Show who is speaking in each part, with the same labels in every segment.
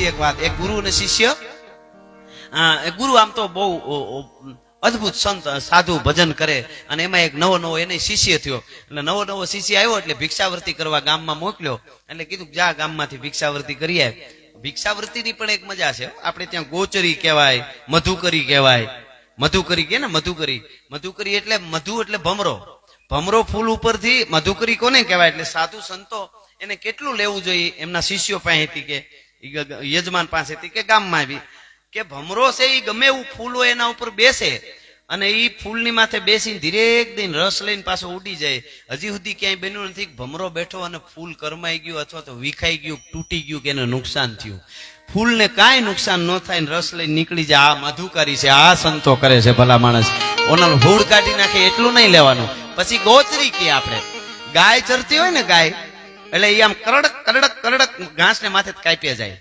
Speaker 1: હજી એક વાત, એક ગુરુ અને શિષ્ય, ગુરુ આમ તો બહુ અદભુત સંત સાધુ ભજન કરે, અને એમાં એક નવો નવો એને શિષ્ય થયો. એટલે નવો નવો શિષ્ય આવ્યો એટલે ભિક્ષાવૃત્તિ કરવા ગામમાં મોકલ્યો. એટલે કીધું જા ગામમાંથી ભિક્ષાવૃત્તિ કરી આવ. ભિક્ષાવૃત્તિની પણ એક મજા છે. આપણે ત્યાં ગોચરી કહેવાય, મધુકરી કહેવાય. મધુકરી કે ને મધુકરી, મધુકરી એટલે મધુ એટલે ભમરો. ભમરો ફૂલ ઉપરથી મધુકરી કોને કહેવાય? એટલે સાધુ સંતો એને કેટલું લેવું જોઈએ એમના શિષ્યો પાસેથી કે યજમાન પાસેથી કે ગામમાં આવી કે ભમરો છે એ ગમે એવું ફૂલ હોય એના ઉપર બેસે અને એ ફૂલની માથે બેસીને ધીરેક દિન રસ લઈને પાછો ઉડી જાય. હજી સુધી ક્યાંય બન્યું નથી ભમરો બેઠો અને ફૂલ કરમાઈ ગયું અથવા તો વિખાઈ ગયું, તૂટી ગયું કે એને નુકસાન થયું. ફૂલને કાંઈ નુકસાન ન થાય ને રસ લઈને નીકળી જાય. આ મધુકારી છે, આ સંતો કરે છે. ભલા માણસ ઓનાનું હૂડ કાઢી નાખે એટલું નહીં લેવાનું. પછી ગોચરી કે આપણે ગાય ચરતી હોય ને ગાય, એટલે એ આમ કરડક કરડક કરડક ઘાસ ને માથે કાપ્યા જાય.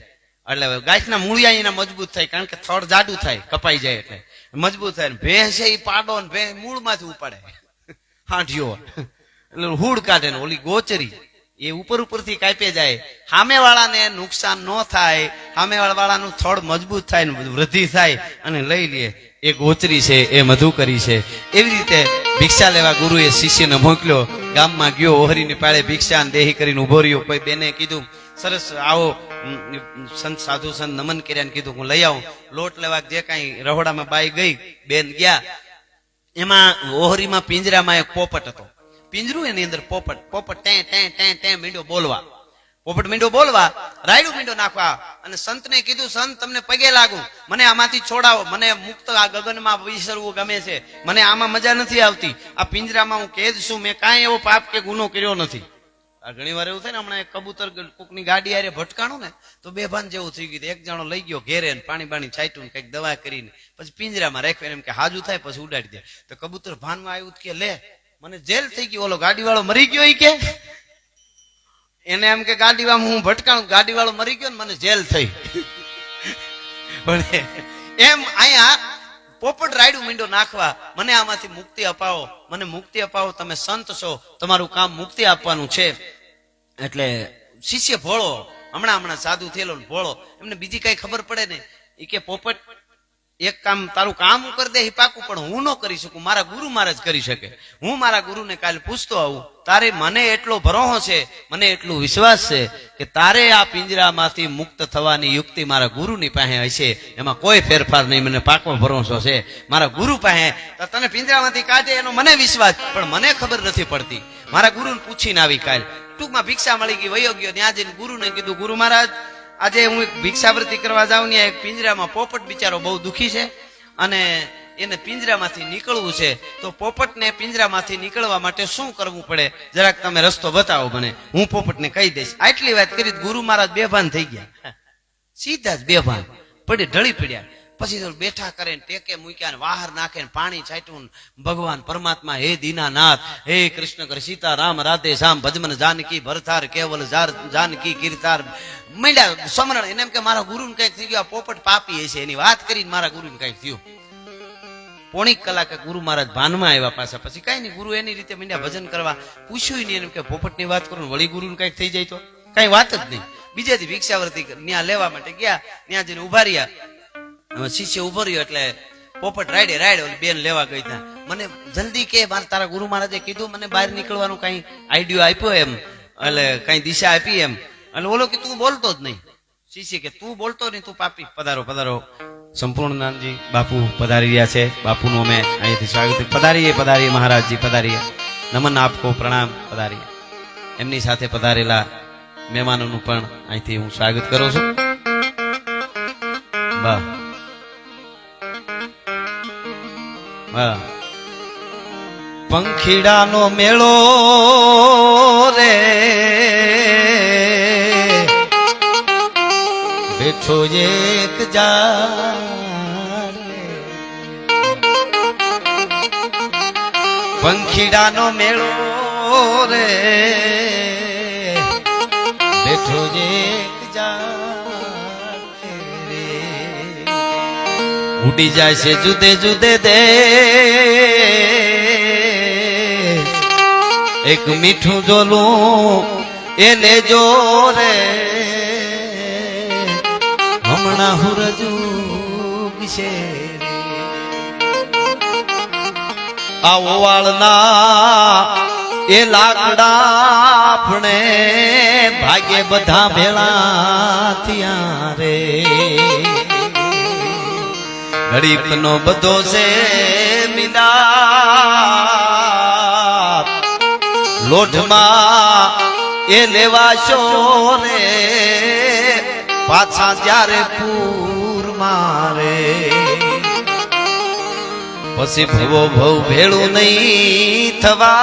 Speaker 1: એટલે ગાયના મૂળિયા એના મજબૂત થાય, કારણ કે થડ જાડું થાય, કપાઈ જાય એટલે મજબૂત થાય. ભેંસ છે એ પાડો ને ભેંસ મૂળમાંથી ઉપાડે હાંઠિયો, એટલે હૂડ કાઢે ને ઓલી ગોચરી એ ઉપર ઉપરથી કાપી જાય. સામે વાળાને નુકસાન ન થાય, સામે વાળાનું થડ મજબૂત થાય ને વૃદ્ધિ થાય અને લઈ લે. એ ગોચરી છે, એ મધુકરી છે. એવી રીતે ભિક્ષા લેવા ગુરુએ શિષ્યને મોકલ્યો. ગામમાં ગયો, ઓહરીની પાળે ભિક્ષા દેહી કરીને ઉભો રહ્યો. કોઈ બેને કીધું સરસ આવો સંત સાધુ સંત નમન કર્યા, કીધું હું લઈ આવું. લોટ લેવા જે કાંઈ રહોડામાં બાઈ ગઈ, બેન ગયા. એમાં ઓહરીમાં પિંજરામાં એક પોપટ હતો. પિંજરું એની અંદર પોપટ ટે ટે ટે ટે મીંડો બોલવા. પોપટ મીંડો બોલવા, રાયડું મીંડો નાખવા. અને સંતને કીધું સંત તમને પગે લાગુ, મને આમાંથી છોડાવો, મને મુક્ત આ ગગનમાં વિસરવું ગમે છે, મને આમાં મજા નથી આવતી. આ પિંજરામાં હું કેદ છું, મેં કાંઈ એવો પાપ કે ગુનો કર્યો નથી. આ ઘણી વાર એવું થાય ને, હમણાં એક કબૂતર કોકની ગાડી આરે ભટકાણું ને તો બેભાન જેવું થઈ ગયું. એક જણો લઈ ગયો ઘેરે ને પાણી બાણી છાંટ્યું ને કઈક દવા કરીને પછી પિંજરામાં રાખ્યો. એમ કે હાજુ થાય પછી ઉડાડી દે. તો કબૂતર ભાનમાં આવ્યું કે લે મને જેલ થઈ ગઈ, ઓલો ગાડી વાળો મરી ગયો. એ કે એને એમ કે ગાડીમાં હું ભટકાણું, ગાડી વાળો મરી ગયો ને મને જેલ થઈ. એમ અહીંયા પોપટ રાયડું મીંડો નાખવા, મને આમાંથી મુક્તિ અપાવો, મને મુક્તિ અપાવો, તમે સંત છો, તમારું કામ મુક્તિ આપવાનું છે. એટલે શિષ્ય ભોળો, હમણાં સાધુ થયેલો ભોળો, એમને બીજી કઈ ખબર પડે ને. એ કે પોપટ એક કામ તારું કામ હું કરી દે એ પાકું, પણ હું ન કરી શકું, મારા ગુરુ મહારાજ કરી શકે. હું મારા ગુરુને કાલે પૂછતો આવું. તારે મને એટલો ભરોસો છે, મને એટલું વિશ્વાસ છે કે તારે આ પિંજરામાંથી મુક્ત થવાની યુક્તિ મારા ગુરુની પાસે હશે, એમાં કોઈ ફેરફાર નહીં. મને પાકો ભરોસો છે મારા ગુરુ પાસે. તને પિંજરામાંથી કાઢે એનો મને વિશ્વાસ, પણ મને ખબર નથી પડતી. મારા ગુરુને પૂછીને આવી કાલ. ટૂંકમાં ભિક્ષા મળી ગઈ, વયો ગયો. ત્યાં જઈને ગુરુને કીધું ગુરુ મહારાજ આજે હું ભિક્ષાવૃત્તિ કરવા જાઉં ને એક પિંજરામાં પોપટ બિચારો બહુ દુખી છે અને એને પિંજરામાંથી નીકળવું છે. તો પોપટને પિંજરામાંથી નીકળવા માટે શું કરવું પડે, જરાક તમે રસ્તો બતાવો મને, હું પોપટને કહી દઈશ. આટલી વાત કરી ગુરુ મહારાજ બેભાન થઈ ગયા, સીધા જ બેભાન પડી ઢળી પડ્યા. પછી બેઠા કરે ને ટેકે મૂક્યા ને વાહર નાખે ને પાણી છાંટ્યું. ભગવાન પરમાત્મા હે દીનાનાથ, હે કૃષ્ણ કર સીતા રામ રાધે શ્યામ ભજમન જાનકી ભરતાર કેવલ જાનકી કીર્તાર મંડ્યા સમરણ. એને એમ કે મારા ગુરુને કઈક થઈ ગયું, પોપટ પાપી હશે, એની વાત કરીને મારા ગુરુને કઈક થયું. પોણી કલાકે ગુરુ મહારાજ ભાનમાં આવ્યા પાછા. પછી કઈ નહીં, ગુરુ એની રીતે મંડ્યા ભજન કરવા. પૂછ્યું નહીં એમ કે પોપટની વાત કરું વળી ગુરુને કઈક થઈ જાય તો કઈ વાત જ નહીં. બીજેથી ભિક્ષાવૃત્તિ ત્યાં લેવા માટે ગયા, ત્યાં જઈને ઉભા રહ્યા. શિષ્ય ઉભો રહ્યો એટલે પોપટ રાયડે બેન લેવા ગઈ. ત્યાં મને જલ્દી કે તારા ગુરુ મહારાજે કીધું મને બહાર નીકળવાનું કઈ આઈડિયો આપ્યો એમ, એટલે કઈ દિશા આપી એમ. એટલે ઓલો કે તું બોલતો જ નહીં. શિષ્ય કે તું બોલતો નહીં, તું પાપી. પધારો પધારો. સંપૂર્ણાનંદજી બાપુ પધારી રહ્યા છે. બાપુનું અમે અહીંથી સ્વાગત. પધારીએ મહારાજજી પધારીએ. નમન આપકો, પ્રણામ. પધારીએ. એમની સાથે પધારેલા મહેમાનોનું પણ અહીંથી હું સ્વાગત કરું છું. વાહ વાહ. પંખીડાનો મેળો રે બેઠો એક ઝાડ, પંખીડાનો મેળો રે બેઠો એક ઝાડ રે. ઉડી જાય છે જુદે જુદે દે એક મીઠું જોલું એ લેજો રે. આ ઓવાળના એ લાકડા આપણે ભાગ્ય બધા ભેળા થયા રે ગરીબ નો બધો છે મિલાપ લોઢમાં એ લેવાશો રે પાછા જ્યારે પૂર મારે પછી ભવો ભવ ભેળું નહીં થવા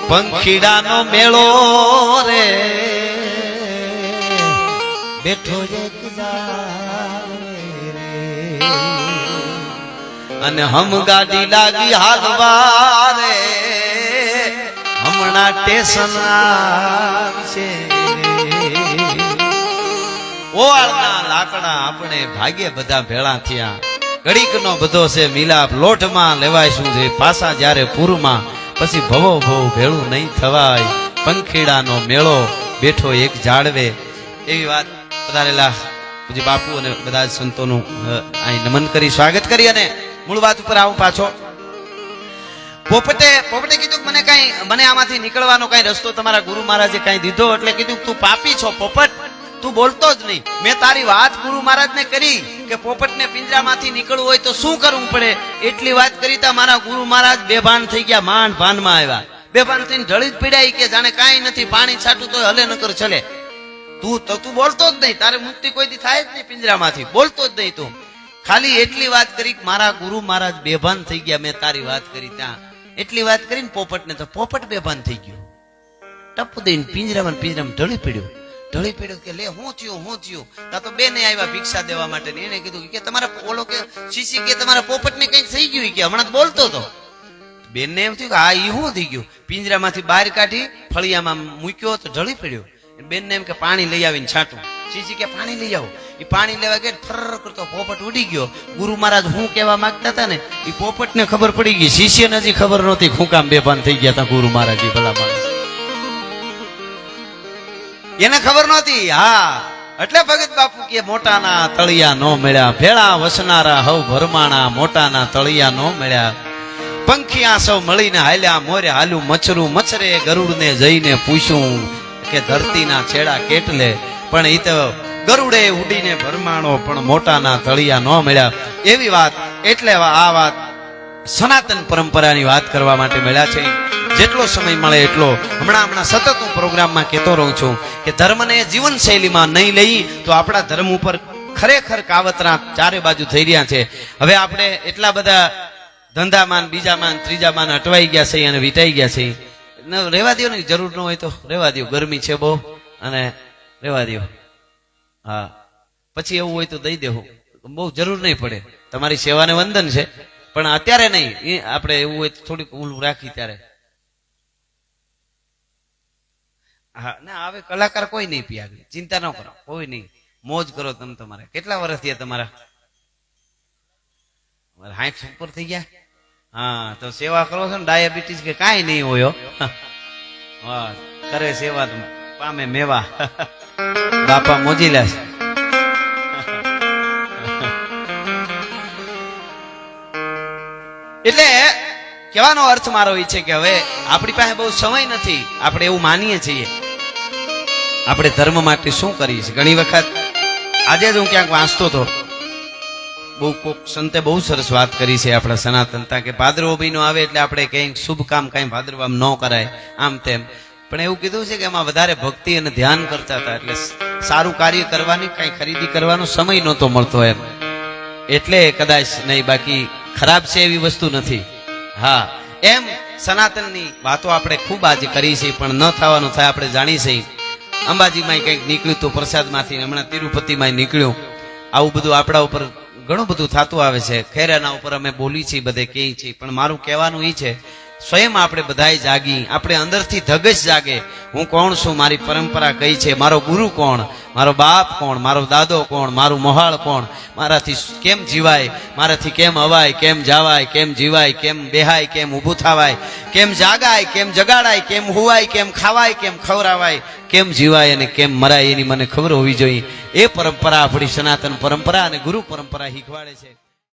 Speaker 1: પંખીડાનો મેળો રે બેઠો એક રે અને હમ ગાડી લાગી હાલવા રે હમણાં સ્ટેશન આવશે ઓવાળના લાકડા આપણે ભાગ્ય બધા ભેળા થયા ઘડીક નો બધો છે મિલાપ લોટમાં લેવાય શું છે પાછા જ્યારે પૂરમાં પછી ભવો ભવ ભેળું નહીં થવાય પંખીડાનો મેળો બેઠો એક જાળવે એવી વાત પધારેલા પૂજ્ય બાપુ અને બધા જ સંતોનું અહીં નમન કરી સ્વાગત કરી અને મૂળ વાત ઉપર આવું પાછો પોપટે કીધું મને આમાંથી નીકળવાનો કઈ રસ્તો તમારા ગુરુ મહારાજે કઈ દીધો એટલે કીધું તું પાપી છો પોપટ તું બોલતો જ નહીં મેં તારી વાત ગુરુ મહારાજ ને કરી કે પોપટ ને પિંજરામાંથી નીકળવું હોય તો શું કરવું પડે એટલી વાત કરી તા મારા ગુરુ મહારાજ બેભાન થઈ ગયા માંડ ભાનમાં આવ્યા બેભાન થઈને ઢળી જ પીડાઈ કે જાણે કાંઈ નથી પાણી છાટું તો હલે નકર ચલે તું બોલતો જ નહીં તારે મુક્તિ કોઈ દી થાય જ નહીં પિંજરામાંથી બોલતો જ નહીં તું ખાલી એટલી વાત કરી મારા ગુરુ મહારાજ બેભાન થઈ ગયા મેં તારી વાત કરી ત્યાં એટલી વાત કરીને પોપટને તો પોપટ બેભાન થઈ ગયો ટપ દઈને પિંજરામાં ઢળી પડ્યો કે લે હું થયું તા તો બેને આવ્યા ભિક્ષા દેવા માટે એને કીધું કે તમારા ઓલો કે શીશી કે તમારા પોપટને કંઈક થઈ ગયું કે હમણાં બોલતો હતો બેનને એમ થયું કે આ ઈ શું થઈ ગયું પિંજરામાંથી બહાર કાઢી ફળિયામાં મૂક્યો તો ઢળી પડ્યો બેનને એમ કે પાણી લઈ આવીને છાંટું શીશી કે પાણી લઈ આવો એ પાણી લેવા ગયા ફર કરતો પોપટ ઉડી ગયો ગુરુ મહારાજ હું કહેવા માંગતા હતા ને એ પોપટને ખબર પડી ગઈ શિષ્યને હજી ખબર નહોતી હું કામ બેભાન થઈ ગયા હતા ગુરુ મહારાજ ભલા માણસ એને ખબર નહોતી હા એટલે ભગત બાપુ કે મોટાના તળિયા નો મળ્યા ભેળા વસનારા હવ ભરમાણા મોટાના તળિયા નો મળ્યા પંખિયા સૌ મળીને હાલ્યા મોરે હાલ્યું મચ્છરું મચ્છરે ગરુડને જઈને પૂછ્યું કે ધરતીના છેડા કેટલે પણ એ તો ગરુડે ઉડીને ભરમાણો પણ મોટાના તળિયા ન મળ્યા એવી વાત એટલે આ વાત સનાતન પરંપરાની વાત કરવા માટે મળ્યા છે જેટલો સમય મળે એટલો હમણાં સતત હું પ્રોગ્રામમાં કહેતો રહું છું કે ધર્મને જીવન શૈલીમાં નહીં લઈ તો આપણા ધર્મ ઉપર ખરેખર કાવતરા ચારે બાજુ થઈ રહ્યા છે હવે આપણે એટલા બધા ધંધામાન બીજામાન ત્રીજામાન અટવાઈ ગયા છે અને વિટાઈ ગયા છે રેવા દો ને જરૂર ન હોય તો રેવા દો ગરમી છે બહુ અને રેવા દો હા પછી એવું હોય તો દઈ દેવું બહુ જરૂર નહીં પડે તમારી સેવાને વંદન છે પણ અત્યારે નહીં આપણે એવું હોય તો થોડીક ઊંડું રાખી ત્યારે હા ના હવે કલાકાર કોઈ નહીં પી ચિંતા ન કરો કોઈ નહીં મોજ કરો તમે તમારે કેટલા વર્ષ થયા તમારા 60 ઉપર થઈ ગયા હા તો સેવા કરો છો ને ડાયાબિટીસ કે કાંઈ નહીં હોય હા કરે સેવા પામે મેવા બાપા મોજીલા છે એટલે કહેવાનો અર્થ મારો એ છે કે હવે આપણી પાસે બહુ સમય નથી આપણે એવું માનીએ છીએ આપણે ધર્મ માટે શું કરીએ છીએ ઘણી વખત આજે જ હું ક્યાંક વાંચતો હતો બહુ કોક સંતે બહુ સરસ વાત કરી છે આપણા સનાતનતા કે ભાદરવો મહિનો આવે એટલે આપણે કંઈક શુભ કામ કઈ ભાદરવામાં ન કરાય આમ તેમ પણ એવું કીધું છે કે એમાં વધારે ભક્તિ અને ધ્યાન કરતા હતા એટલે સારું કાર્ય કરવાની કઈ ખરીદી કરવાનો સમય નહોતો મળતો એમ એટલે કદાચ નહીં બાકી ખરાબ છે એવી વસ્તુ નથી હા એમ સનાતનની વાતો આપણે ખૂબ આજે કરી છે પણ ન થવાનું થાય આપણે જાણી છે અંબાજીમાં કંઈક નીકળ્યું તો પ્રસાદમાંથી હમણાં તિરુપતિમાં નીકળ્યું આવું બધું આપણા ઉપર ઘણું બધું થતું આવે છે ખેર એના ઉપર અમે બોલી છીએ બધે કહે છીએ પણ મારું કહેવાનું એ છે સ્વયં આપણે બધાએ જાગી આપણે અંદરથી ધગશ જાગે હું કોણ છું મારી પરંપરા કઈ છે મારો ગુરુ કોણ મારો બાપ કોણ મારો દાદો કોણ મારું મોહાળ કોણ મારાથી કેમ જીવાય મારાથી કેમ અવાય કેમ જાવાય કેમ જીવાય કેમ બેહાય કેમ ઊભું થવાય કેમ જાગાય કેમ જગાડાય કેમ હુવાય કેમ ખાવાય કેમ ખવરાવાય કેમ જીવાય અને કેમ મરાય એની મને ખબર હોવી જોઈએ એ પરંપરા આપણી સનાતન પરંપરા અને ગુરુ પરંપરા શીખવાડે છે